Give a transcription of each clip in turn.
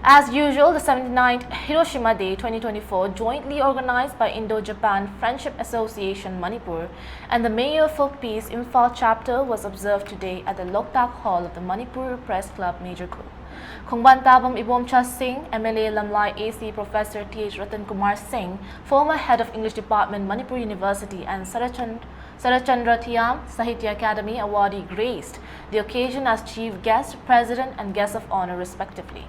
As usual, the 79th Hiroshima Day 2024, jointly organized by Indo-Japan Friendship Association Manipur and the Mayor for Peace Imphal chapter, was observed today at the Loktak Hall of the Manipur Press Club Major Court. Khongban Tabam Ibomcha Singh, MLA Lamlai AC Professor T.H. Ratan Kumar Singh, former head of English Department, Manipur University, and Sarachandra Thiam, Sahitya Academy awardee graced the occasion as chief guest, president, and guest of honor respectively.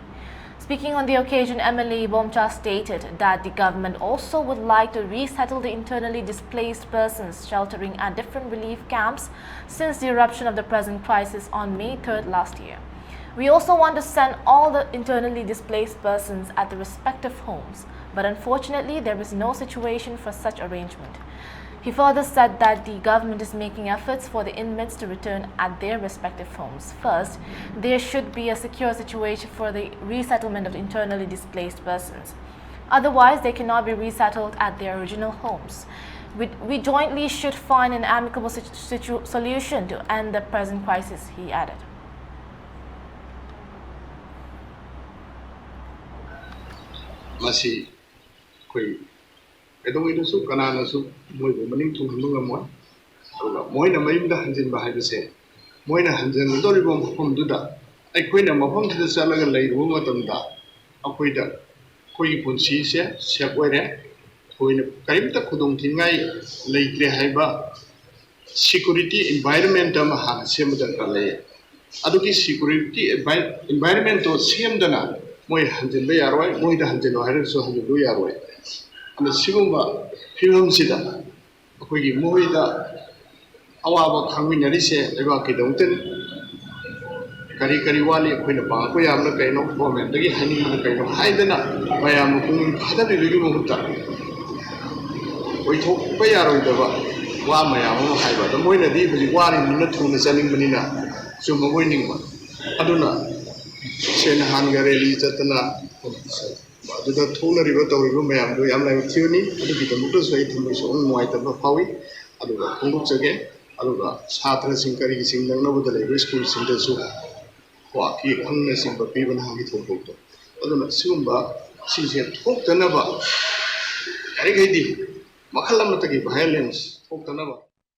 Speaking on the occasion, MLA Bomcha stated that the government also would like to resettle the internally displaced persons sheltering at different relief camps since the eruption of the present crisis on May 3rd last year. We also want to send all the internally displaced persons at the respective homes, but unfortunately there is no situation for such arrangement. He further said that the government is making efforts for the inmates to return at their respective homes. First, there should be a secure situation for the resettlement of internally displaced persons. Otherwise, they cannot be resettled at their original homes. We jointly should find an amicable solution to end the present crisis, he added. Edoidasu Kananasu, Moining to Hungamoy, Moina Maimda Hanjin Bahibase, Moina Hanjan, Doribom Hom Duda, Equina Mahom to the Salaga Lay Wumatamda, Aquida, Koi Punsia, Shapware, Koina Kaimta Kudung Tingai, Lake Haiba, security environment Mahan, Semdan Kalay. Aduki security environment or Semdana, Moy Hanjan Bayarway, Moida Hanjan or Harris Hanjan Yarway. And the Sigumba Film Sida, Quiggy Moida, our Kanginarice, Evaki Donton, Karikariwali, Queen of Banquia, the kind of woman, the honey, the kind of Haidana, I am Hadari Rimuta. We talk Bayaro, the Wamaya, Haiba, the Moina Deep is warring Minatun selling Manina, so my winning one. Aduna, Sen Hungary, Zatana. The toner river to Rumam, do am like tuning, and the Mutus way to his own white of a Howie, Aluga, Hungus again, Aluga, Satras in Kari sing the Nova the Library School Center Zoo, Waki, Unlessing but even how it will go. Aduna Sumba, since he had talked another. Karigadi, Makalamaki violence, talked another.